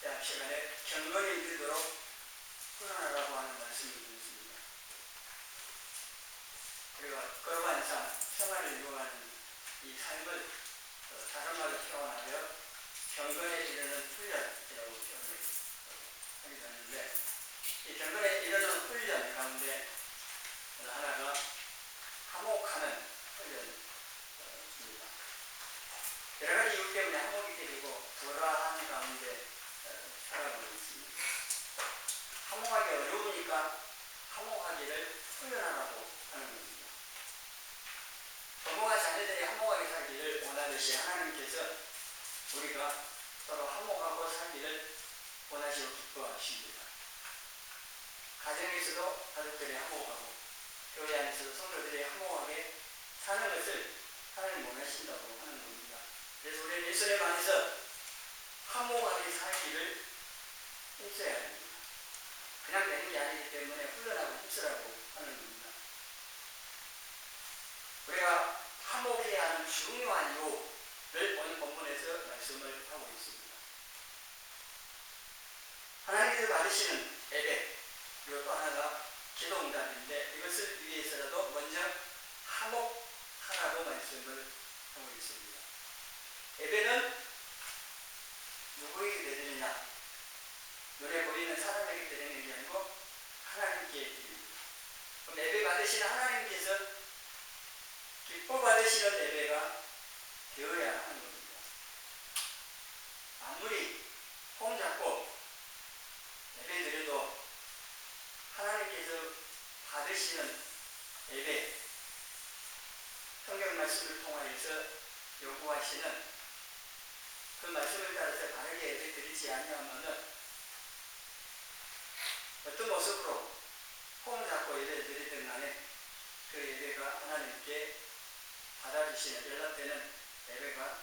대한 시간에 경건이 이르도록 훈련하라고 하는 말씀을 드렸습니다. 우리가 걸어가는 삶, 생활을 이루어가는 이 삶을 다른 말로 표현하여 경건에 이르는 훈련이라고 표현을 하게 되는데, 이 경건에 이르는 훈련 가운데 하나가 화목하는 훈련입니다. 여러 가지 이유 때문에 화목이 되고 불화한 가운데 살아가고 있습니다. 화목하기 어려우니까 화목하기를 훈련하라고 하는 겁니다. 부모가 자녀들이 화목하게 살기를 원하듯이 하나님께서 우리가 서로 화목하고 살기를 원하시고 기뻐하십니다. 가정에서도 가족들이 화목하고 교회 안에서도 성도들이 화목하게 사는 것을 하나님 원하신다고 하는 겁니다. 그래서 우리는 예수님 안에서 화목하게 살기를 힘써야 합니다. 그냥 되는 게 아니기 때문에 훈련하고 힘쓰라고 하는 겁니다. 우리가 화목해야 하는 중요한 이유를 오늘 본문에서 말씀을 하고 있습니다. 하나님께서 받으시는 예배, 그리고 또 하나가 기도응답인데, 이것을 위해서라도 먼저 화목하라고 말씀을 하고 있습니다. 예배는 누구에게 드리느냐? 눈에 보이는 사람에게 드리는 게 아니고 하나님께 드립니다. 그럼 예배 받으시는 하나님께서 기뻐 받으시는 예배가 되어야 하는 겁니다. 아무리 폼 잡고 예배 드려도 하나님께서 받으시는 예배, 성경 말씀을 통하여서 요구하시는 그 말씀을 따라서 바르게 예배 드리지 아니하면은 어떤 모습으로 폼 잡고 예배를 드리든 간에 그 예배가 하나님께 받아주시는 연락되는 예배가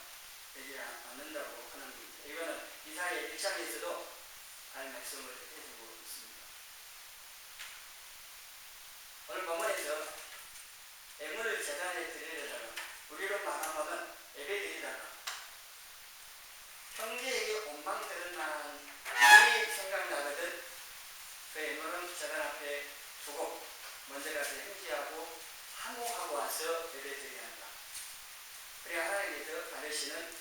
되지 않는다고 하는 겁니다. 이거는 이사야 1장에서도 잘 말씀을 해주고 있습니다. 오늘 본문에서 예물을 제단에 드리려다가 우리로 말하면 예배 드리다가 형제에게 원망 들은 만한 일이 생각나거든 그 예물은 제단 앞에 두고 먼저 가서 행지하고 화목하고 와서 예배 드려야 한다. 그래야 하나님께서 받으시는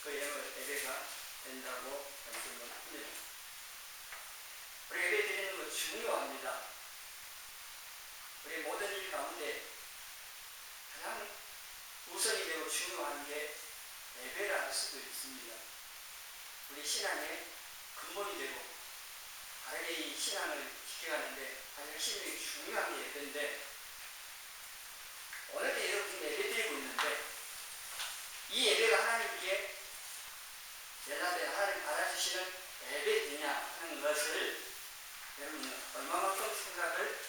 그 예배가 된다고 말씀을 합니다. 우리 예배 드리는 거 중요합니다. 우리 모든 일 가운데 가장 우선이 되고 중요한 게 예배라 할 수도 있습니다. 우리 신앙의 근본이 되고 바르게 이 신앙을 지켜가는데 가장 힘이 중요한 게 예배인데, 오늘 때 여러분 예배 드리고 있는데 이 예배가 하나님께 연락에 하나님 받아주시는 예배이냐 하는 것을 여러분은 얼마만큼 생각을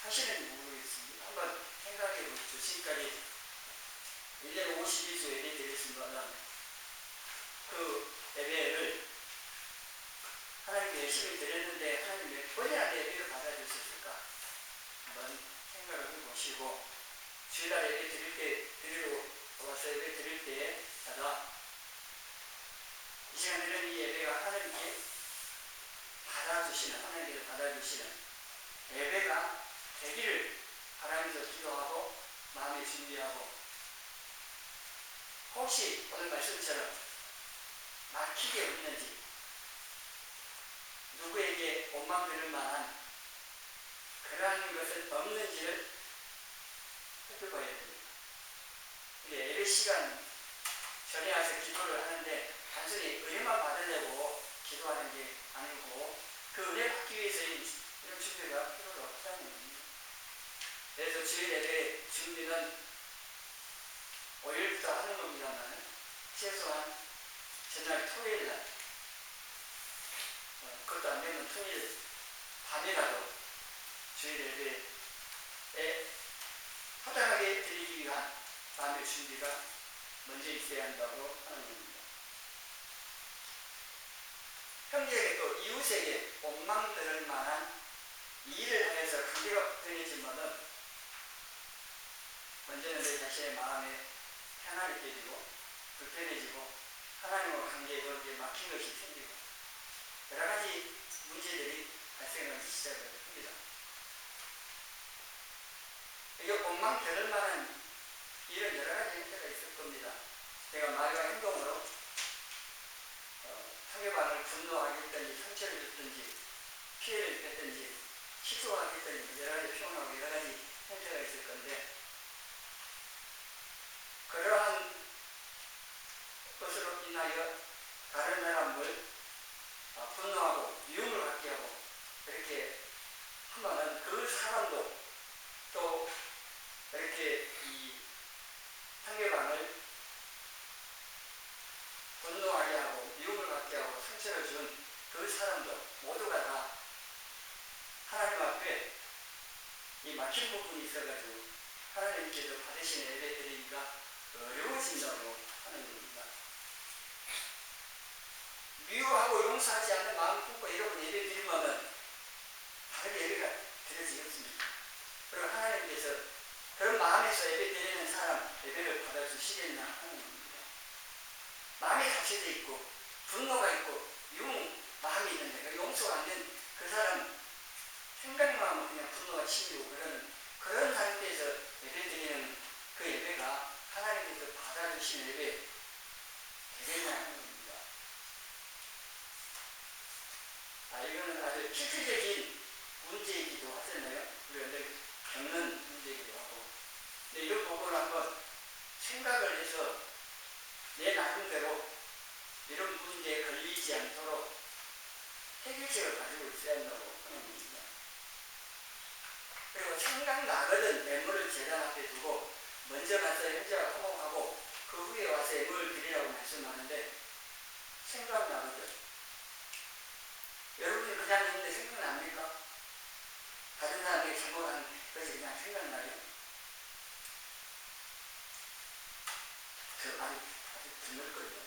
하시는지 모르겠습니다. 한번 생각해 보십시오. 지금까지 1년에 52주 예배 드렸습니다만 그 예배를 하나님께 열심히 드렸는데 하나님 몇 번이나 예배를 받아주셨을까? 한번 생각을 해보시고, 주일날 예배 드리러 와서 예배 드릴 때에 이 시간에는 이 예배가 하나님께 받아주시는, 하나님께서 받아주시는 예배가 되기를 바라면서 기도하고 마음에 준비하고, 혹시 오늘 말씀처럼 막히게 없는지, 누구에게 원망되는 만한 그러한 것은 없는지를 살펴봐야 됩니다. 예배 시간 전에 와서 기도를 하는데 단순히 은혜만 받으려고 기도하는 게 아니고 그 은혜 받기 위해서 이런 준비가 필요로 없다는 겁니다. 그래서 주일 예배 준비는 5일부터 하는 겁니다만 최소한 전날 토요일날, 그것도 안 되면 토요일 밤이라도 주일 예배에 합당하게 드리기 위한 마음의 준비가 먼저 있어야 한다고 하는 겁니다. 형제에게 또 이웃에게 원망 들을 만한 일을 하면서 관계가 되지만은 먼저는 내 자신의 마음에 편안이 깨지고 불편해지고 하나님과 관계에 그렇게 막힌 것이 생기고 마음 들을 만한 이런 여러 가지 형태가 있을 겁니다. 내가 말과 행동으로 상대방을 분노하게 했든지 상처를 줬든지 피해를 줬든지 취소하겠든지 여러 가지 표현하고 여러 가지 형태가 있을 건데 그러한 것으로 인하여 다른 사람을 분노하고 미움을 갖게 하고 이렇게 하면은 그 사람도 또 이렇게 이 상대방을 분노하게 하고 미움을 갖게 하고 상처를 준 그 사람도 모두가 다 하나님 앞에 이 막힌 부분이 있어가지고 하나님께서 받으신 예배 드리기가 어려워진다고 하는 겁니다. 미워하고 용서하지 않는 마음 품고 여러분 예배 드리면은 다른 예배가 드려지지 않습니다. 그리고 하나님께서 그런 마음에서 예배 드리는 사람 예배를 받아주시겠나 하는 겁니다. 마음이 닫혀져 있고 분노가 있고 미움 마음이 있는데 용서가 안 된 그 사람 생각만 하면 그냥 분노가 치미고 그런 상태에서 예배 드리는 그 예배가 하나님께서 받아주신 예배 되겠냐 하는 겁니다. 이거는 아주 실질적인 문제이기도 하잖아요. 우리가 늘 겪는 문제이기도 하고. 근데 이걸 보고 한번 생각을 해서 내 나름대로 이런 문제에 걸리지 않도록 해결책을 가지고 있어야 한다고 하는 겁니다. 그리고 생각나거든 예물을 제단 앞에 두고 먼저 가서 형제와 화목하고 그 후에 와서 예물을 드리라고 말씀하는데 생각나거든. 여러분이 그냥 있는데 생각납니까? 다른 사람에게 잘못한 것이 그냥 생각나요? 아주 드물거든요.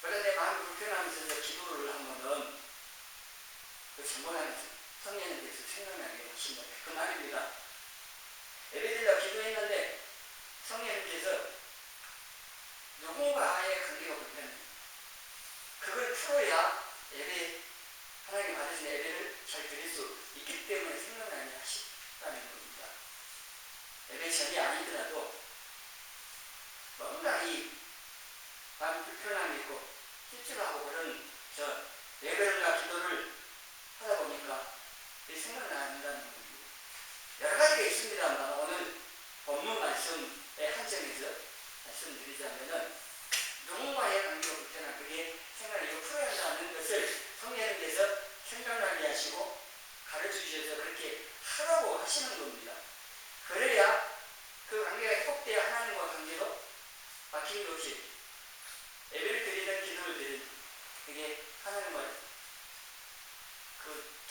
그런데 내 마음이 불편함이 있어서 기도를 하면은 그 잘못한 성령에 대해서 생각나게 하신다. 그 말입니다. 예배드리려고 기도했는데 성령님께서 누군가의 관계가 불편해요. 그걸 풀어야 예배, 하나님 받으신 예배를 잘 드릴 수 있기 때문에 생각나게 하시다는 겁니다. 예배 전이 아니더라도 뭔가 이 마음 불편함이 있고 찝찝하고 그런 예배나 기도를 하다 보니까 생각난다는 겁니다. 여러 가지가 있습니다만 오늘 본문 말씀의 한점에서 말씀드리자면은 누군가의 관계가 불편한 그게 생각을 풀어야 한다는 것을 성령님께서 생각나게 하시고 가르쳐주셔서 그렇게 하라고 하시는 겁니다. 그래야 그 관계가 회복되어 하나님과 관계로 막힘이 없이 예배를 드리든 기도를 드리든 그게 하나님과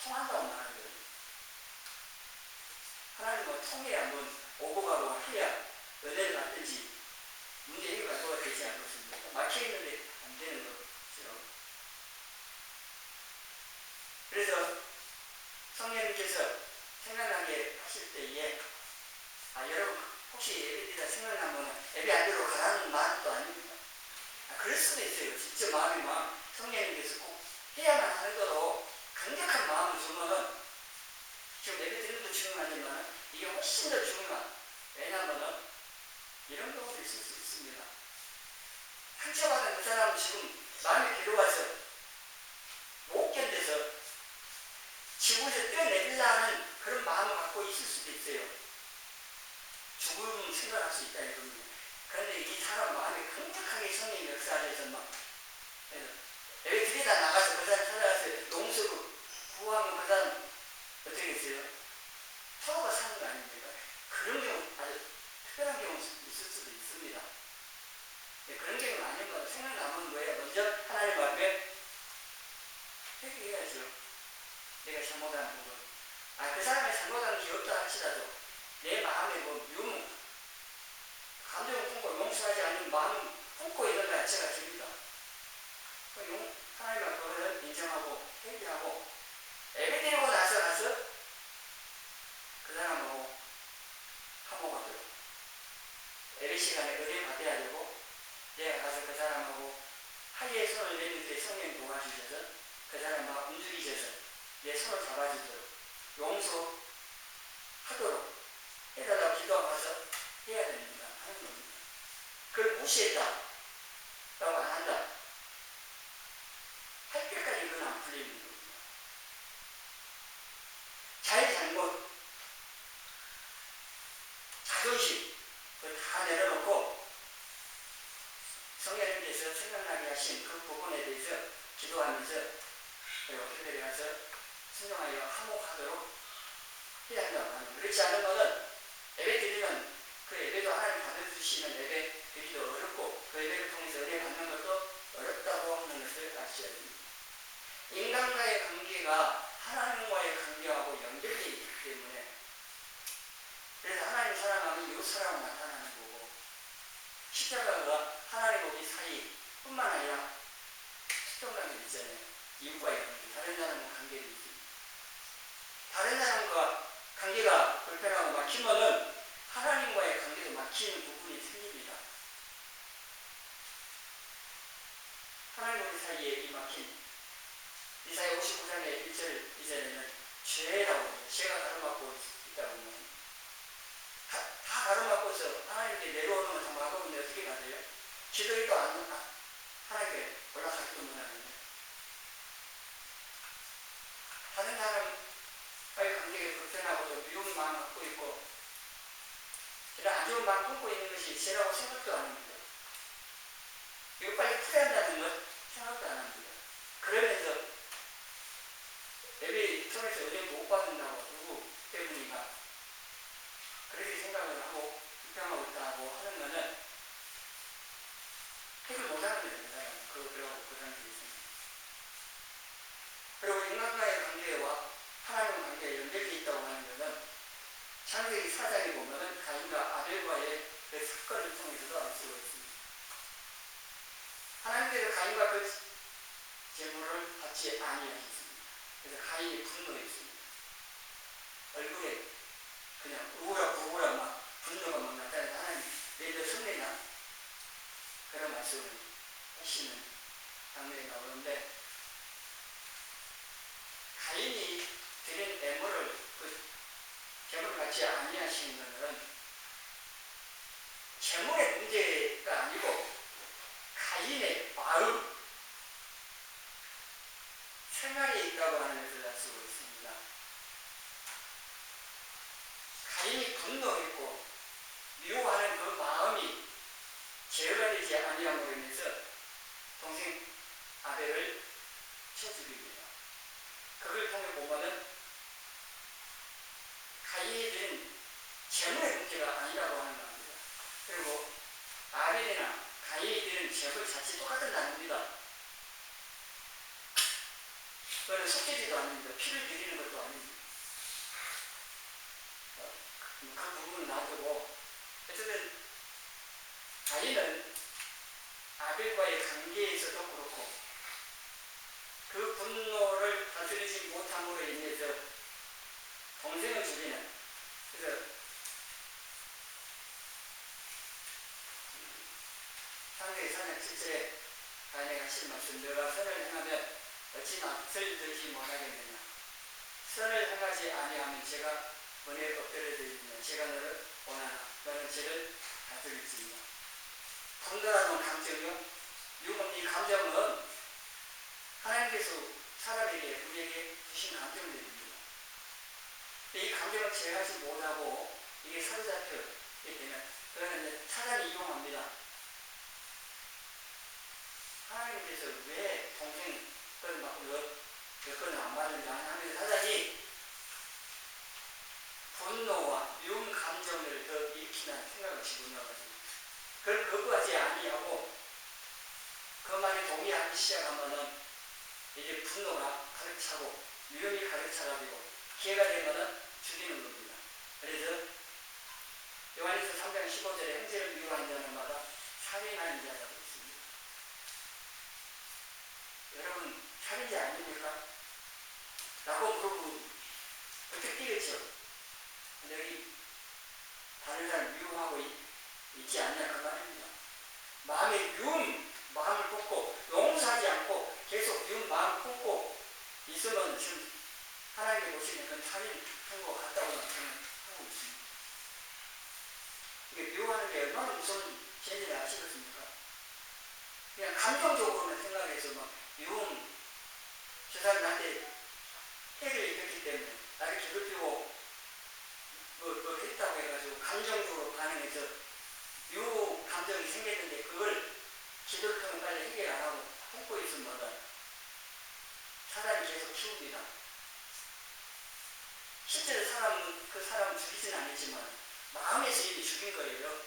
통한다고 말하거든요. 하나님과 통해야 한번 오고 가고 해야 은혜를 받든지 문제 해결가 되지 않겠습니까? 막혀있는데 안 되는 것처럼. 그래서 성령님께서 생각나게 하실 때에 여러분 혹시 예배드리다 생각나면 예배 안 드리러 가라는 말도 아닙니다. 그럴 수도 있어요. 진짜 마음이 성령님께서 꼭 해야만 하는 거로 강력한 마음을 주면은 지금 예배 드리는 것도 중요하지만 이게 훨씬 더 중요한. 왜냐하면은 이런 경우도 있을 수 있습니다. 상처받은 그 사람은 지금 마음이 괴로워서 못 견뎌서 지구에서 떼어내리려는 그런 마음을 갖고 있을 수도 있어요. 죽음 생각할 수 있다 이겁니다. 그런데 이 사람 마음이 강력하게 성령의 역사 안에서 예배 드리다 나가서 그 사람 찾아가서 용서로 구하면 그 사람 어떻게 했어요? 서로가 사는 거 아닙니까? 그런 경우 아주 특별한 경우 있을 수도 있습니다. 그런 경우는 아니면 생각나면 뭐예요? 먼저 하나님 앞에 회개해야죠. 내가 잘못한 부분. 그 사람이 잘못한 게 없다 할지라도 내 마음에 미움, 감정을 품고 용서하지 않는 마음을 품고 있는 것 자체가 됩니다. 하나님 앞에 그것을 인정하고 회개하고 예배 드리고 나서 가서 그 사람하고 화목하도록 예배 시간에 은혜 받아야 되고 내가 가서 그 사람하고 하의의 손을 내밀 때 성령이 도와주셔서 그 사람과 움직이셔서 내 손을 잡아주도록 용서하도록 해달라고 기도하고 와서 해야 됩니다. 하는 겁니다. 그걸 무시했다 라고 안 한다 할 때까지 그건 안 풀리는 겁니다. 잘잘못 자존심 그걸 다 내려놓고 성령님께서 생각나게 하신 그 부분에 대해서 기도하면서 교회에 가서 순종하여 화목하도록 해야 한다고 합니다. 그렇지 않은 것은 예배 드리면 그 예배도 하나님 받아주시는 예배 드리기도 어렵고 그 예배를 통해서 은혜 받는 것도 어렵다고 하는 것을 아셔야 됩니다. 인간과의 관계가 하나님과의 관계하고 연결되어 있기 때문에 그래서 하나님 사랑하면 이웃 사랑으로 나타나는 거고 십자가가 하나님 우리 사이 뿐만 아니라 십자가는 있잖아요. 이웃과의 관계, 다른 사람과 관계도 있습니다. 다른 사람과 관계가 불편하고 막히면은 하나님과의 관계도 막히는 부분이 생깁니다. 하나님 우리 사이에 이 막힌 이사야 59장의 1절 2절에는 죄라고 해요. 죄가 가로막고 있다고 하면 다 가로막고서 하나님께 내려오는 걸 다 막으면 어떻게 가세요? 기도해도 안 한다. 하나님께 올라가기도 못하는데 다른 사람과의 관계가 불편하고도 미운 마음 갖고 있고 이런 안 좋은 마음 품고 있는 것이 죄라고 생각도 안 합니다. 이거 빨리 풀어야 한다는 것 생각도 안 합니다. 그러면서 예배 통해서 은혜 못 받는다고 누구 때문인가 그렇게 생각을 하고 불평하고 있다고 하는 것은 해결 못하는 겁니다. 그러고 그 상태에 있습니다. 그리고 인간과의 관계와 하나님 관계에 연결되어 있다고 하는 것은 창세기 4장에 보면은 가인과 아벨과의 그 사건을 통해서도 알 수가 있습니다. 하나님께서 가인과 그 제물을 받지 아니하셨습니다. 그래서 가인이 분노했습니다. 얼굴에 그냥 우울하고 막 분노가 막 나타나서 하나님 너희들 성내나 그런 말씀을 하시는 장면이 나오는데 가인이 드린 애물을 그 제물을 받지 아니하시는 것은 제물의 문제가 아니고 가인의 마음 생활에 있다고 하는 것을 알 수가 있습니다. 가인이 분노했고 미워하는 그 마음이 제어가 되지 아니함으로 인해서 동생 아벨을 쳐 죽입니다. 그걸 통해 보면은 가인이 된 재물의 문제가 아니라고 하는 겁니다. 그리고 아벨이나 가인이 되는 재물 자체 똑같은 나무입니다. 그거는 속죄지도 아닙니다. 피를 드리는 것도 아닙니다. 그 부분은 놔두고 어쨌든 가인은 아벨과의 관계에서도 그렇고 그 분노를 다스리지 못함으로 인해서 동생을 죽이는 그래서 창세기 4장 7절에 가인에게 하신 말씀 너가 선을 행하면 어찌 낯을 들지 못하겠느냐 선을 행하지 아니하면 제가 은혜에 엎드려드리며 제가 너를 원하나 너는 죄를 다스릴지니라. 분노라는 감정이요. 이 감정은 하나님께서 사람에게 우리에게 주신 감정들입니다. 이 감정을 제어하지 못하고 이게 사로잡히게 되면 그거는 이제 사단이 이용합니다. 하나님께서 왜 동생 그걸 막 여건을 안 받는가 하면서 사단이 분노와 미운 감정을 더 일으키는 생각을 집어넣어가지고 그걸 거부하지 아니하고 그 말에 동의하기 시작하면은 이제 분노가 가득 차고 미움이 가득 차가지고 기회가 되면은 죽이는 겁니다. 그래서 요한일서 3장 15절에 형제를 미워하는 자마다 살인하는 자가 있습니다. 여러분 살인자 아닙니까? 라고 물어보면 어떻게 뛰겠죠? 여기 다른 사람 미움하고 있지 않냐 그 말입니다. 마음에 미움 마음을 품고 용서하지 않고 계속 미움 마음을 품고 있으면 지금 하나님이 보시는 그건 살인한 것 같다고 저는 하고 있습니다. 그냥 감정적으로만 생각해서 막 미움, 저 사람 나한테 해를 입혔기 때문에 나를 괴롭히고 뭐 했다고 해가지고 감정적으로 반응해서 요 감정이 생겼는데 그걸 기도를 통해 빨리 해결 안 하고 품고 있으면 사단이 계속 키웁니다. 실제로 그 사람은 죽이진 않았지만 마음에서 이미 죽인 거예요.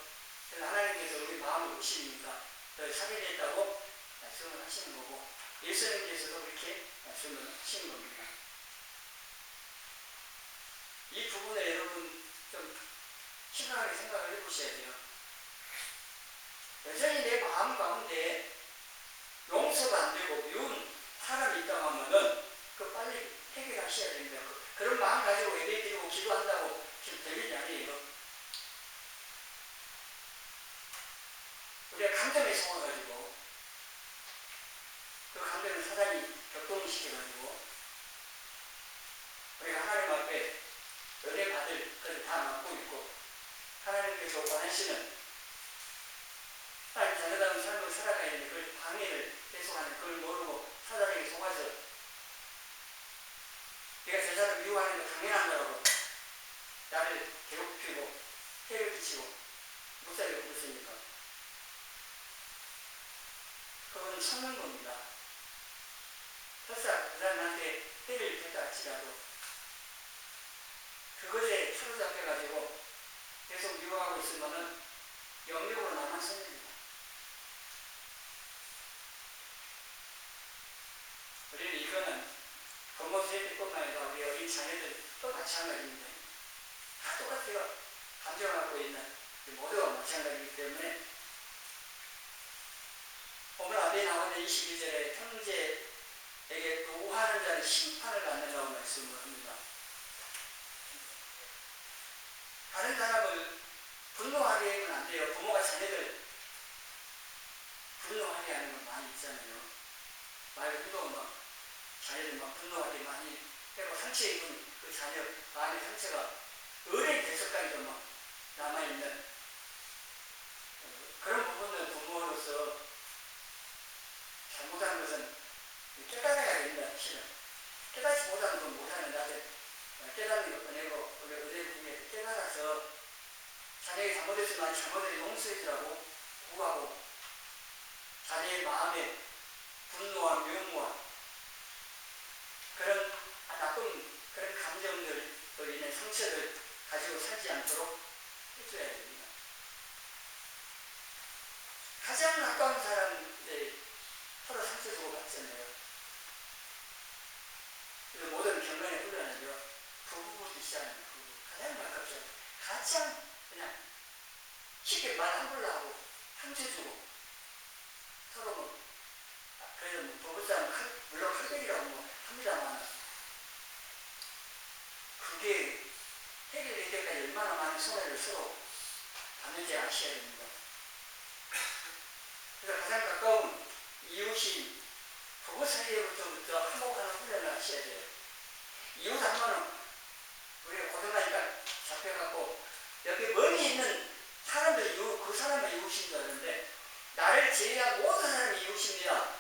그래서 하나님께서 우리 마음을 보시니까 너 살인했다고 말씀을 하시는 거고 예수님께서도 그렇게 말씀을 하시는 겁니다. 이 부분에 여러분 좀 심각하게 생각을 해보셔야 돼요. 여전히 내 마음 가운데 용서가 안 되고 미운 사람이 있다고 하면은 그 빨리 해결하셔야 됩니다. 그런 마음 가지고 예배드리고 기도한다고 지금 될 일이 아니에요. 우리가 감정에 속아가지고 그 감정을 사단이 격동시켜가지고 우리가 하나님 앞에 은혜 받을 그걸 다 맡고 있고 하나님께서 원하시는 하나님 자녀다운 삶을 살아가야 되는데 그걸 방해를 계속하는 그걸 모르고 사단에게 속아서 내가 저 사람 미워하는 거 당연한다고 나를 괴롭히고 해를 끼치고 못 살게 굴었으니까 그건 참는 겁니다. 설사 그 사람한테 해를 입혔다 할지라도 그것에 사로잡혀가지고 계속 미워하고 있으면은 영역으로 나만 서입니다. 우리는 이거는 부모 세대뿐만 아니라 우리 어린 자녀들도 마찬가지입니다. 다 똑같아요. 감정을 갖고 있는 모두가 마찬가지이기 때문에 오늘 앞에 나오는 22절에 형제에게 노하는 자는 심판을 받는다고 말씀을 합니다. 다른 사람을 분노하게 하면 안 돼요. 부모가 자녀들 분노하게 하는 건 많이 있잖아요. 말 그대로 막 자녀들 막 분노하게 많이 해고 상처 입은 그 자녀 마음의 상처가 어린 대속까지도 막 남아있는 그런 부분은 부모로서 잘못한 것은 깨달아야 된다. 실은 깨닫지 못하는 건 못하는 나한테 깨닫는 것 보내고 우리 은혜 중에 깨달아서 자녀의 잘못했지만 잘못을 용서해주라고 구하고 자녀의 마음에 분노와 미움과 그런 나쁜 그런 감정들로 인해 상처를 가지고 살지 않도록 해줘야 됩니다. 가장 가까운 사람들 서로 상처 주고 받잖아요. 그리고 모든 경건의 훈련은요 부부부터 시작하는 부부 가장 가깝죠. 가장 그냥 쉽게 말 함부로 하고 상처 주고 서로 뭐 그래도 뭐 부부싸움 물론 칼들이라고 뭐 합니다만 그게 해결될 때까지 얼마나 많은 손해를 서로 받는지 아셔야 됩니다. 그래서 가장 가까운 이웃이 부부 사이에부터 화목하는 훈련을 하셔야 돼요. 이웃 하면은 우리가 고등하니까 잡혀갖고 옆에 멀리 있는 사람들 이웃, 그 사람의 이웃인 줄 아는데 나를 제외한 모든 사람이 이웃입니다.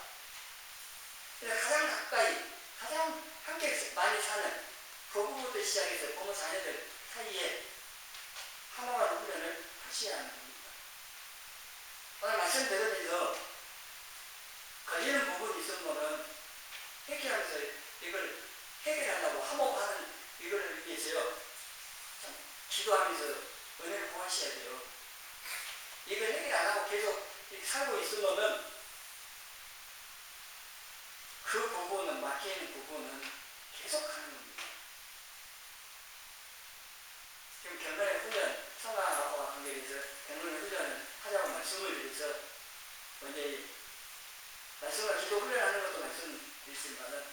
그래서 가장 가까이, 가장 함께 많이 사는 부부부터 시작해서 부모 자녀들 사이에 화목하는 훈련을 하셔야 하는 겁니다. 오늘 말씀 들으면서 걸리는 부분이 있으면은 해결하면서 이걸 해결하려고 화목하는 이거를 위해서요 참 기도하면서 은혜를 구하셔야 돼요. 이걸 해결 안 하고 계속 이렇게 살고 있으면은 그 부분은 맡기는 부분은 계속 하는 겁니다. 지금 경건의 훈련, 성화와 관계에서 경건의 훈련을 하자고 말씀을 드려서 먼저 말씀과 기도 훈련하는 것도 말씀드리지만은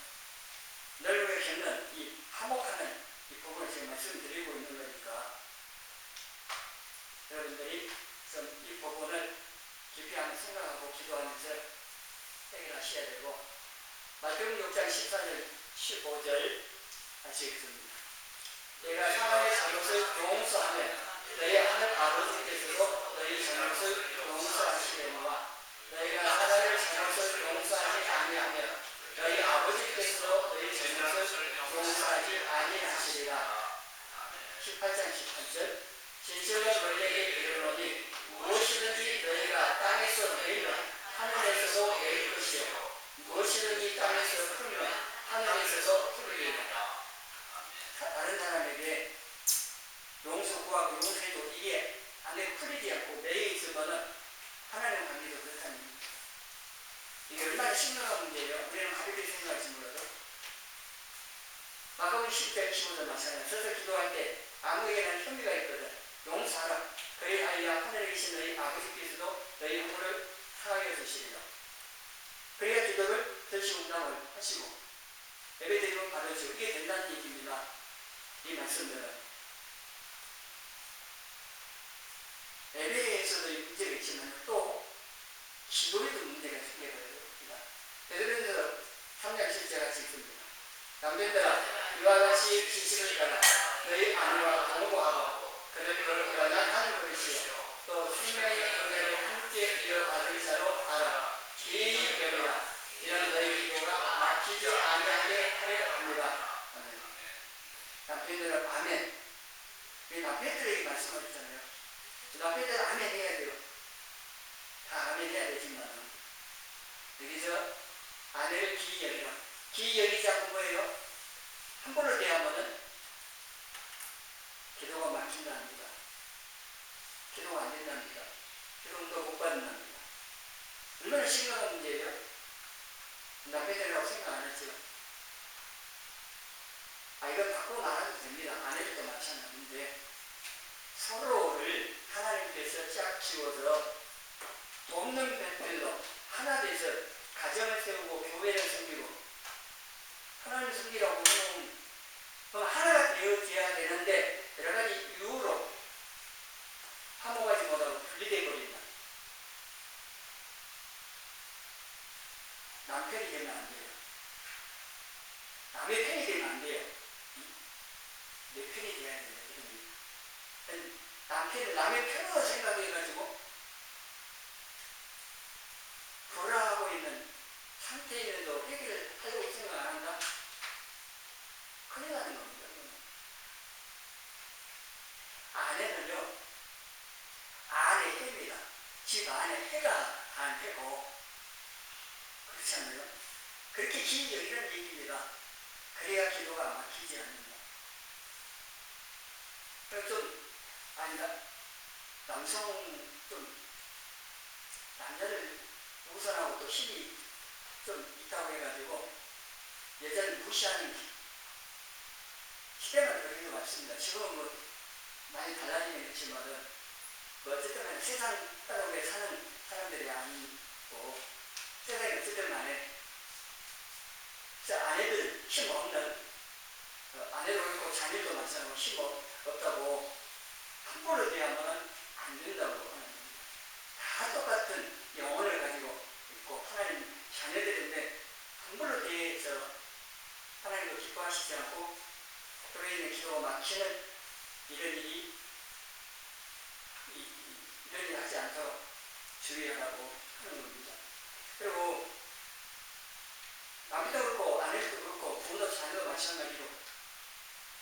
넓게 겪는 이 화목하는 이 부분을 지금 말씀드리고 있는 거니까 여러분들이 좀 이 부분을 깊이 한번 생각하고 기도하면서 해결하셔야 되고 마태복음 6장 14절 15절 하시겠습니다. 내가 사람의 잘못을 용서하면 너희 하늘 아버지께서도 너희 잘못을 용서하시려니와 너희가 하나님을 잘못 이게 얼마나 심각한 문제예요. 우리는 가볍게 생각할지 몰라도. 마가복음 10장 15절 마찬가지야. 서서 기도할 때 아무에게나 혐의가 있거든 용서하라. 그리하여 하늘에 계신 너희 아버지께서도 너희 허물을 사하여 주시리라. 그래야 기도를 드시고 응답을 하시고 예배드리면 받으시고 이게 된다는 얘기입니다. 이 말씀들은 예배에서도 문제가 있지만 또 기도에도 문제가 생겨버립니다. 베드로전서 3장 10절 같이 있습니다. 남편들아 이와 같이 지식을 따라 너희 아내와 동거하고 그를 거룩하나 하는 것이요 또 생명의 은혜를 함께 이어받을 자로 알아. 기인이 여기라. 이런 너희 기도가 막히지 아니하게 하려 합니다. 아멘. 남편들은 아멘. 우리 남편들에게 말씀하셨잖아요. 남편들은 아멘 해야 돼요. 다 아멘 해야 되지만 여기서 아내를 기이 여기라. 기이 여기지 않고 뭐예요? 한 번을 대하면은 기도가 막힌답니다. 기도가 안 된답니다. 기도도 못 받는답니다. 얼마나 심각한 문제예요? 남편이라고 생각 안 했죠. 이거 바꾸고 나가도 됩니다. 아내들도 마찬가지인데 서로를 하나님께서 짝 지워서 돕는 편들로 하나 돼서 가정을 세우고 교회를 섬기고 하나님 섬기라고 하면 하나가 되어져야 되는데 여러 가지 이유로 화목하지 못하고 분리되어 버린다. 남편이 되면 안 돼요. 남의 편이 되면 안 돼요. 내 편이 돼야 돼요. 남편을 남의 편으로 생각해가지고 불화하고 있는 상태에도 해결을 하려고 생각 안 한다? 큰일 나는 겁니다. 아내는요, 안에 해입니다. 집 안에 해가 안 해고, 그렇지 않나요? 그렇게 기이 여기는 얘기입니다. 그래야 기도가 막히지 않는다. 좀, 아니다. 남성, 남자를 우선하고 또 힘이 좀 있다고 해가지고, 여자를 무시하는 시대가 그런 것 같습니다. 지금은 많이 달라지긴 했지만은, 어쨌든 간에 세상 따라오게 사는 사람들이 아니고, 세상에 어쨌든 간에, 아내들 힘 없는, 아내도 그렇고 자녀도 마찬가지로 힘 없다고, 함부로 대하면 안 된다고 하는 겁니다. 다 똑같은 영혼을 가지고 있고, 하나님 자녀들인데, 함부로 대해서 하나님도 기뻐하시지 않고, 그로 인해 기도가 막히는 이런 일이 하지 않도록 주의하라고 하는 겁니다. 그리고 남편도 그렇고 아내도 그렇고 부모도 자녀도 마찬가지로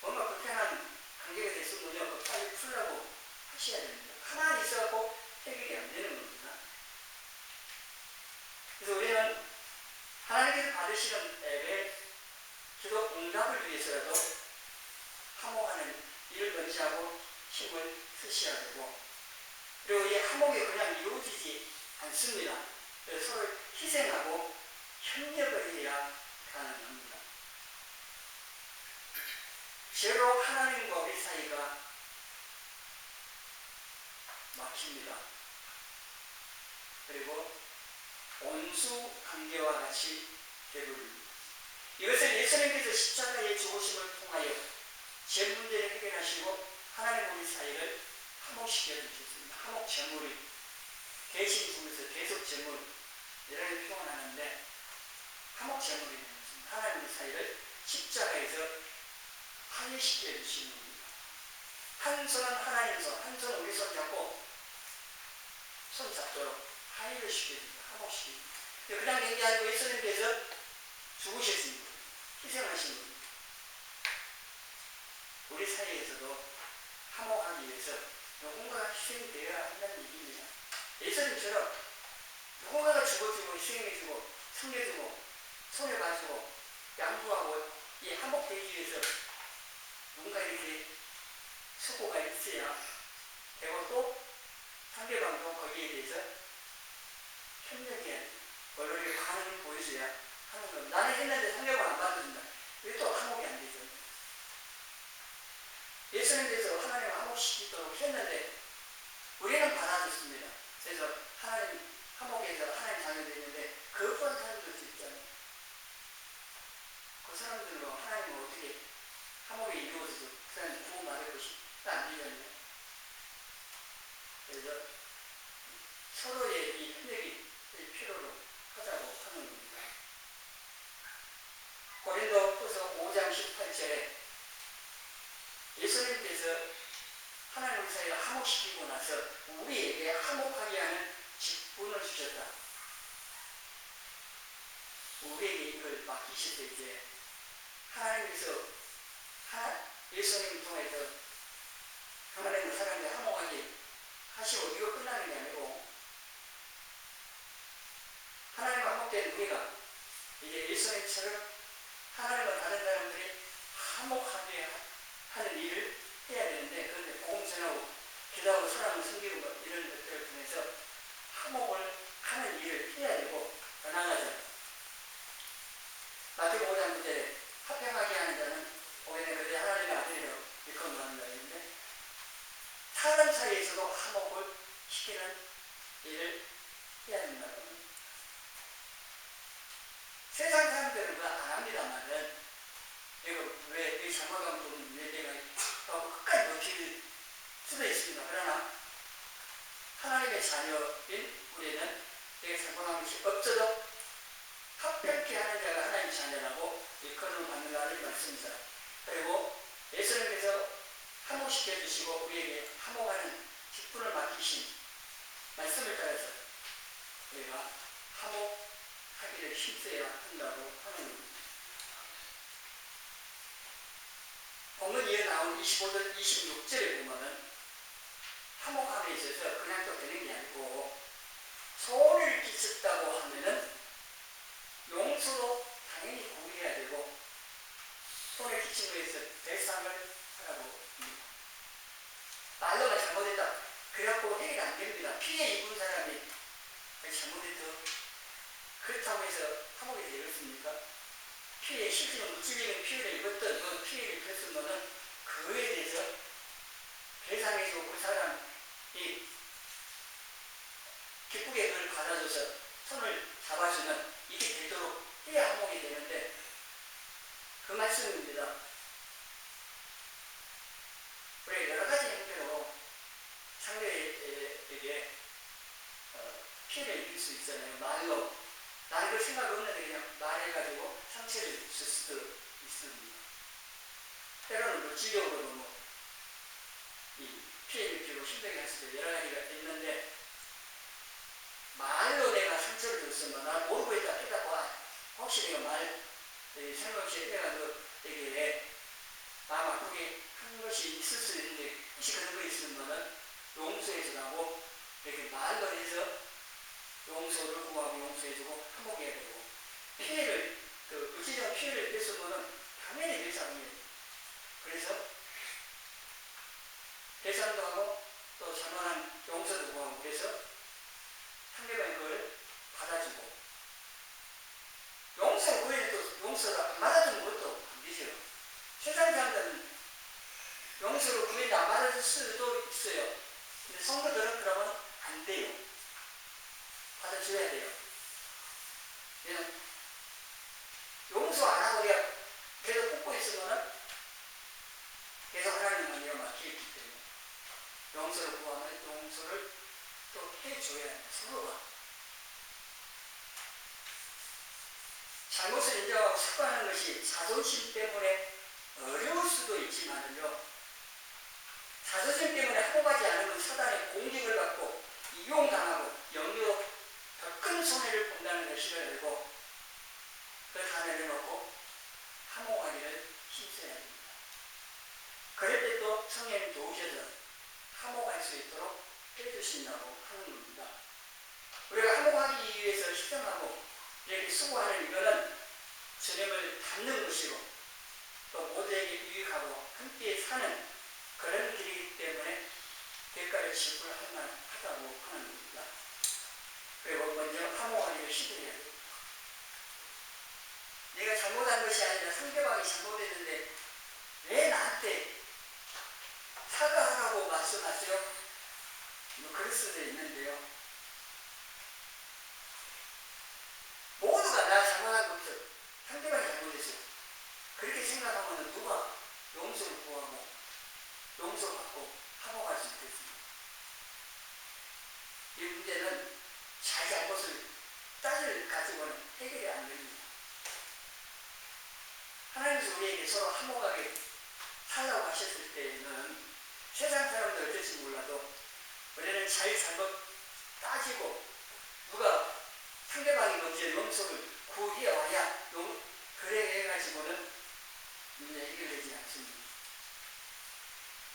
뭔가 불편한 관계가 됐으면요 빨리 풀라고 하셔야 됩니다. 하나 있어갖고 해결이 안 되는 겁니다. 그래서 우리는 하나님께서 받으시는 예배 기도 응답을 위해서라도 화목하는 일을 먼저하고 힘을 쓰셔야 되고, 그리고 이 화목이 그냥 이루어지지 않습니다. 그래서 서로 희생하고 협력을 해야 가능합니다. 죄로 하나님과 우리 사이가 막힙니다. 그리고 온수 관계와 같이 되버립니다. 이것을 예수님께서 십자가의 죽으심을 통하여 죄 문제를 해결하시고 하나님 우리 사이를 화목시켜 주셨습니다. 화목 제물이 대신 중에서 계속 제물 이렇게 표현하는데 화목 제물이 되었습니다. 하나님 우리 사이를 십자가에서 화해시켜 주시는 겁니다. 한 손은 하나님 손, 한 손은 우리 손 잡고 손 잡도록 화해를 시켜줍니다. 화목시킵니다. 그냥 된게 아니고 예수님께서 죽으셨습니다. 희생하신 겁니다. 우리 사이에서도 화목하기 위해서 누군가가 희생이 되어야 한다는 얘기입니다. 예수님처럼 누군가가 죽어주고 희생해주고 섬겨주고 손에 봐주고 양보하고 이 화목되기 위해서 누군가 이렇게 수고가 있어야 되고 또 상대방도 거기에 대해서 협력해야 돼요. 원래 반응 화목에서 하나님 자녀들이 있는데 거부한 사람들도 있잖아요. 그 사람들로 하나님은 어떻게 화목이 이루어져도 그 사람이 구원받을 것이 안 되잖아요. 그래서 서로의 이 협력이 필요로 하자고 하는 겁니다. 고린도후서 5장 18절에 예수님께서 하나님 사이를 화목시키고 나서 우리에게 화목하게 하는 직분을 주셨다. 우리에게 이걸 맡기셔서 이제 하나님께서 예수님 통해서 하나님의 사람들 화목하게 하시고 이거 끝나는 게 아니고 하나님과 화목된 우리가 이제 예수님처럼 하나님과 다른 사람들이 화목하게 하는 일을 해야 되는데 그런데 복음 전하고 기도하고 사랑을 섬기고 뭐 이런 것들을 통해서 화목을 하는 일을 해야 되고 더 나아가죠. 마태복음 5장 9절에 화평하게 하는 자는 오해는 그들이 하나님의 아들이라고 일컬어하는 자인데 사람 사이에서도 화목을 시키는 일을 해야 된다고 합니다. 세상 사람들은 그거 안 합니다만은 이거 왜 잘못하면 좀 내가 끝까지 먹힐 수도 있습니다. 그러나 하나님의 자녀인 우리는 내가 잘못한 것이 없어도 합병케 하는 자가 하나님의 자녀라고 일컬음을 받는다는 말씀입니다. 그리고 예수님께서 화목시켜 주시고 우리에게 화목하는 직분을 맡기신 말씀을 따라서 우리가 화목하기를 힘써야 한다고 하는 겁니다. 본문 이어 나온 25절, 26절에 보면은 화목함에 있어서 그냥 또 되는 게 아니고 소원을 끼쳤다고 하면은 용서로 당연히 구해야 되고 손에 끼친 거에 있어서 대상을 하라고 합니다. 말로가 잘못했다. 그래갖고 해결이 안 됩니다. 피해 입은 사람이 잘못했죠. 그렇다고 해서 화목이 되겠습니까? 피해, 실제로 물질적인 피해를 입었던 그 피해를 입혔으면은 그거에 대해서 배상해주고 그 사람이 기쁘게 그걸 받아줘서 손을 잡아주는 이게 되도록 해야 화목이 되는데 그 말씀입니다. 우리 여러 가지 형태로 상대에게 피해를 입힐 수 있잖아요. 말로 나는 그 생각 없는데 그냥 말해가지고 상처를 줄 수도 있습니다. 때로는 물질적으로도 이 피해를 입히고 힘들게 할 수도 여러 가지가 있는데 말로 내가 상처를 줬으면 난 모르고 있다 했다고 혹시 내가 생각 없이 해가지고 되게 마음 아프게 한 것이 있을 수 있는데 혹시 그런 거 있으면 용서해서 나고 이렇게 말로 해서 용서를 구하고 용서해주고 화목해야 되고 피해를 물질적 피해를 입혔으면 당연히 배상이에요. 그래서 배상도 하고 또 잘못한 용서도 구하고 그래서 상대방이 그걸 받아주고 용서 구해도 또 용서를 안 받아주는 것도 안 되죠. 세상 사람들은 용서를 구해도 안 받아줄 수도 있어요. 근데 성도들은 그러면 안 돼요. 받아줘야 돼요. 그냥 용서 안 하고 그냥 계속 꽂고 있으면은 계속 하나님만 이어 맡기기 때문에 용서를 구하면 용서를 또 해줘야 해요. 서로가. 잘못을 인정하고 습관하는 것이 자존심 때문에 어려울 수도 있지만요. 자존심 때문에 화목하지 않으면 사단의 공격을 받고 이용당하고 영리로 더 큰 손해를 본다는 것을 알고 그걸 다 내려놓고 화목하기를 힘써야 합니다. 그럴 때 또 성령님 도우셔서 화목할 수 있도록 해주신다고 하는 겁니다. 우리가 화목하기 위해서 희생하고 이렇게 수고하는 이거는 주님을 닮는 것이고 또 모두에게 유익하고 함께 사는 그런 길이기 때문에 대가를 지불할 만하다고 하는 겁니다. 그리고 먼저 화목하기를 시도해야 됩니다. 내가 잘못한 것이 아니라 상대방이 잘못했는데 왜 나한테 사과하라고 말씀하세요? 뭐 그럴 수도 있는데요. 상대방이 잘못했어요. 그렇게 생각하면 누가 용서를 구하고 용서받고 화목할 수 있겠습니까? 이 문제는 잘못을 따질 가지고는 해결이 안 됩니다. 하나님께서 우리에게 서로 화목하게 살라고 하셨을 때에는 세상 사람들 어떨지 몰라도 우리는 잘못 따지고 누가 상대방이 먼저 용서를 구해와야 그래 해가지고는 문제 해결되지 않습니다.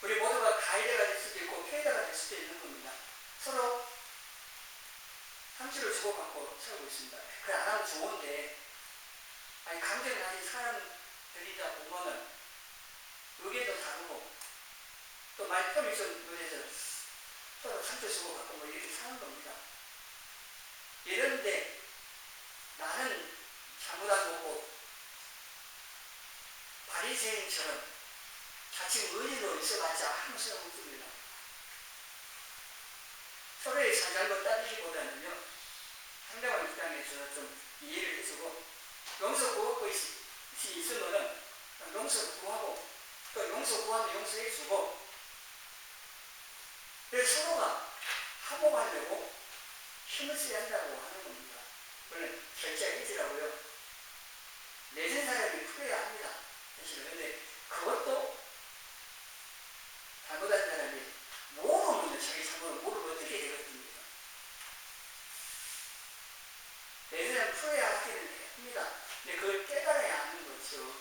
우리 모두가 가해자가 될 수도 있고 피해자가 될 수도 있는 겁니다. 서로 상처를 주고받고 살고 있습니다. 그래 안 하면 좋은데 감정을 가진 사람들이다 보면은 의견도 다르고 또 말편이 좀 그래서 서로 상처 주고받고 뭐 이렇게 사는 겁니다. 이런데 나는 잘못한 거고 바리새인처럼 자칫 의리로 있어봤자 아무 소용 없습니다. 서로의 잘잘못 따지기보다는요 상대방 입장에서 좀 이해를 해주고 용서 구하고 있으면은 용서 구하고 또 용서 구하면 용서해주고 그래서 서로가 화목하려고 힘을 써야 한다고 하는 겁니다. 물론 결제해지라고요. 내는 사람이 풀어야 합니다. 사실은. 근데 그것도 잘못한 사람이 모르면 자기 잘못을 모르면 어떻게 되겠습니까? 내는 사람이 풀어야 하기는 합니다. 근데 그걸 깨달아야 하는 거죠.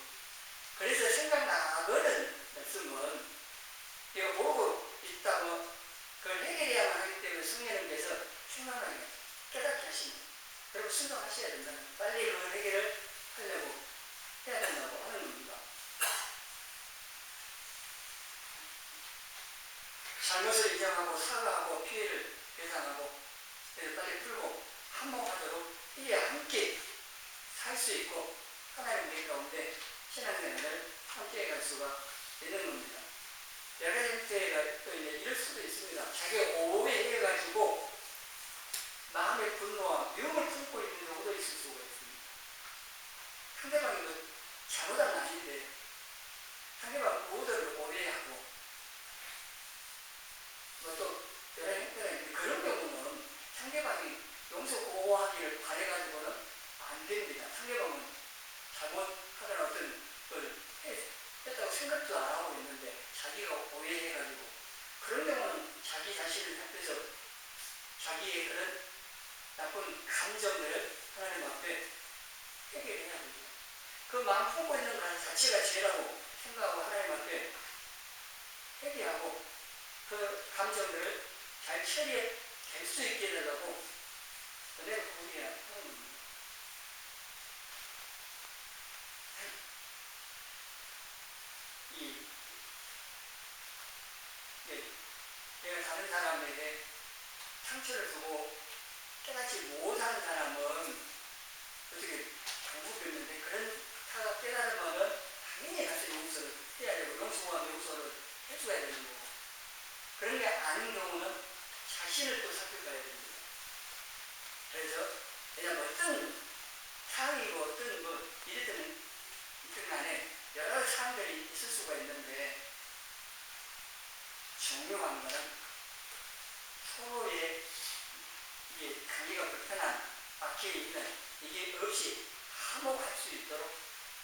그래서 생각나거든 말씀은 이거 모르고 있다고 그걸 해결해야만 하기 때문에 성령님께서 생각나게 깨닫게 하십니다. 여러분 순종하셔야 된다. 빨리 그 해결을 하려고 해야 된다고 하는 겁니다. 잘못을 인정하고 사과하고 피해를 배상하고 빨리 풀고 한몫하도록 이에 함께 살 수 있고 하나님의 일 가운데 신앙생활을 함께 갈 수가 있는 겁니다. 여러 형태가 또 이럴 수도 있습니다. 자기가 오해해가지고 마음의 분노와 미움을 품고 있는 경우도 있을 수가 있습니다. 상대방이 뭐 잘못한 건 아닌데 상대방 모두를 오해하고 뭐 또 여러 형태가 있는데 그런 경우는 상대방이 용서 고하기를 바래가지고는 안 됩니다. 상대방은 잘못하던 어떤 걸 했다고 생각도 안 하고 있는데 자기가 오해해가지고 그런 경우는 자기 자신을 살펴서 자기의 그런 나쁜 감정을 하나님 앞에 해결해야 합니다. 그 마음 품고 있는 것 자체가 죄라고 생각하고 하나님 앞에 회개하고 그 감정들을 잘 처리해 될 수 있게 해달라고 은혜를 구해야 하는 겁니다. 내가 다른 사람에게 상처를 주고 깨닫지 못하는 사람은 어떻게 방법이었는데 그런 타가 깨달으면은 당연히 가서 용서를 해야 되고 용서와 용서를 해줘야 되는 거고 그런 게 아닌 경우는 자신을 또 살펴봐야 됩니다. 그래서 그냥 어떤 상황이고 어떤 뭐 이랬던 간에 여러 상황들이 있을 수가 있는데 중요한 것은 서로의 이게 관계가 불편한 박혀있는 이게 없이 화목할 수 있도록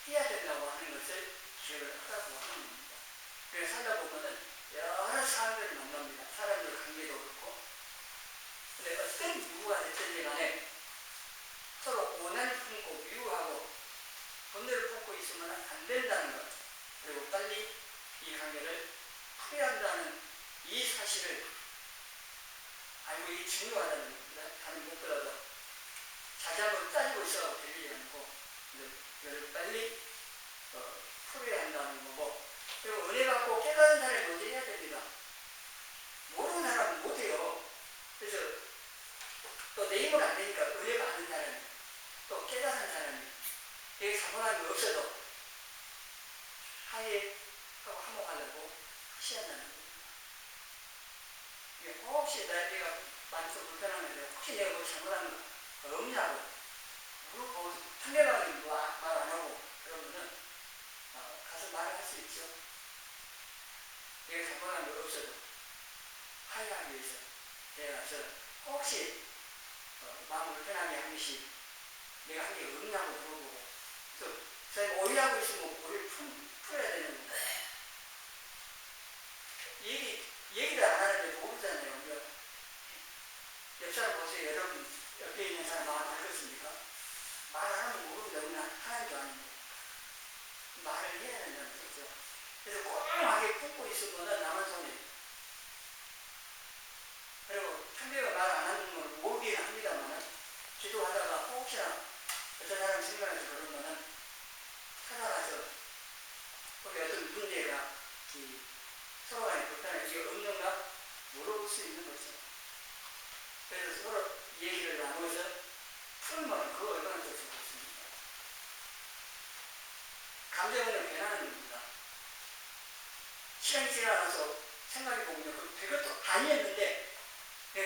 해야 된다고 하는 것을 기억을 하라고 하는 겁니다. 그래서 살다 보면은 여러 사람들을 만납니다. 사람들 관계도 그렇고 근데 어떤 이유가 됐든지 간에 서로 원한을 품고 미워하고 분노를 품고 있으면 안 된다는 것 그리고 빨리 이 관계를 풀어야 한다는 이 사실을 알고 이게 중요하다는 무엇보다도 자잘못 따지고 있어 되지 않고 이걸 빨리 풀어야 한다는 거고 그리고 은혜 받고 깨달은 사람이 먼저 해야 됩니다. 모르는 사람은 못해요. 그래서 또 내 힘은 안 되니까 은혜 받는 사람이 또 깨달은 사람이 여기 잘못한 게 없어도 하고 화목하려고 하셔야 한다는 겁니다. 이게 혹시 내가 많이 좀 불편하는데 혹시 내가 뭐 잘못한 거 없냐고 물어보고 상대방이 말 안 하고 수 있죠. 내가 잘못한 게 없어도 화해하기 위해서 내가서 혹시 마음을 편하게 한 것이 내가 한 게 없냐고 물어보고 또 선생님 오해하고 있으면 오해 풀어야 되는 겁니다. 얘기를 안 하는데 모르잖아요. 옆 사람 보세요. 여러분 옆에 있는 사람 마음 알겠습니까? 말 안 하면 모르는데 우리는 하나님도 아닌데 말을 해야 된다는 거죠. 그래서 꽁하게 품고 있으면 남은 손이 그리고 상대가 말 안 하는 걸 모르긴 합니다만 기도하다가 혹시나 어떤 사람 생각해서 그러면은 찾아가서 거기 어떤 문제가 서로 간에 불편한 게 없는가 물어볼 수 있는 거죠. 그래서 서로 얘기를 나누어서 풀면 그거 얼마나 더 좋겠습니까? 감정은 변하는 겁니다. 시간이 지나서 생각해보면 그것도 아니었는데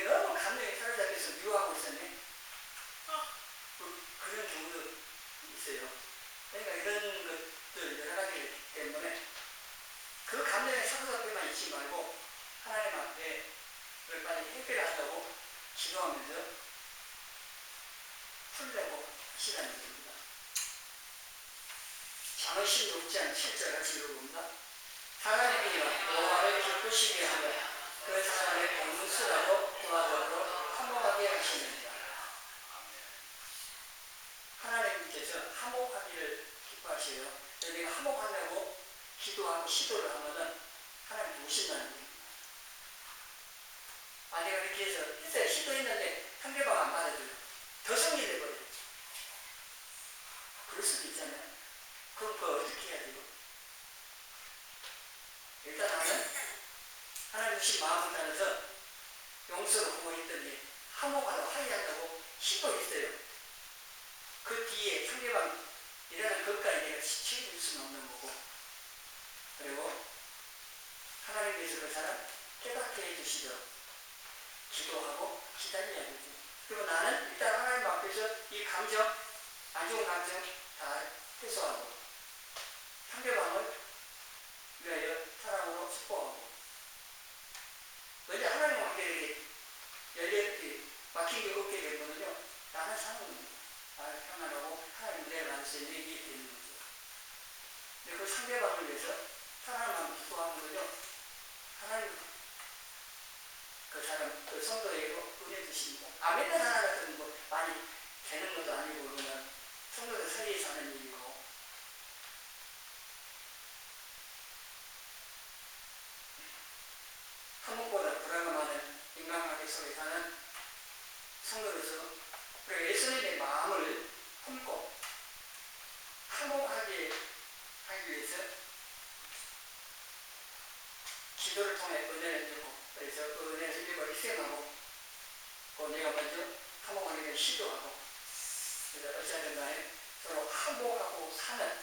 너무 감정에 사로잡혀서 미워하고 있었네. 그런 경우도 있어요. 그러니까 이런 것들 여러 가지 때문에 그 감정에 사로잡혀만 있지 말고 하나님 앞에 그걸 빨리 해결하자고 기도하면서 풀려고 하시라는 겁니다. 잠언 16장 7절 같이 읽어봅니다. 하나님이 노아를 기쁘시게 하며 그 사람의 본수라고 도와주도록 화목하게 하시느니라. 하나님께서 화목하기를 기뻐하세요. 내가 화목하려고 기도하고 시도를 하면은 하나님 보신다는 겁니다. 내가 이렇게 해서 했어요. 시도했는데 상대방 안 받아줘요. 더 성이 돼버려요. 그럴 수도 있잖아요. 그럼 그거 어떻게 해야 돼요? 일단 나는 하나님 주신 마음을 따라서 용서를 하고 있더니 화목하고 화해한다고 시도했어요. 그 뒤에 상대방 일하는 것까지 내가 지켜줄 수는 없는 거고 그리고 하나님께서 그 사람 깨닫게 해주시도록 기도하고 기다려야 되죠. 그리고 나는 일단 하나님 앞에서 이 감정, 안 좋은 감정 다 해소하고 상대방을 위하여 사랑으로 축복하고 먼저 하나님 관계에 열려 막힌 게 없게 되면요 나는 사는 겁니다. 나는 평안하고 하나님 은혜를 받을 수 있는 일이 되는 거죠. 근데 그 상대방을 위해서 사랑하는 기도하는군요. 하나님 그 사람, 그 성도에게 은혜 주십니다. 맨날 하나 같은 거 많이 되는 것도 아니고 그냥 성도들 사이에 사는 일이고 한국보다 불안감하는 인간관계 속에 사는 성도로서 우리가 예수님의 마음을 품고 화목하게 하기 위해서 기도를 통해 은혜를 주고 그래서 그 은혜를 주고 희생하고 또 내가 먼저 화목하게 된 시도하고 그래서 어찌하든 간에 서로 화목하고 사는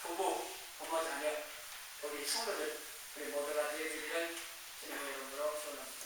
부부, 부모, 자녀 우리 성도들 우리 모두가 되어주기를 주님의 이름으로 소원합니다.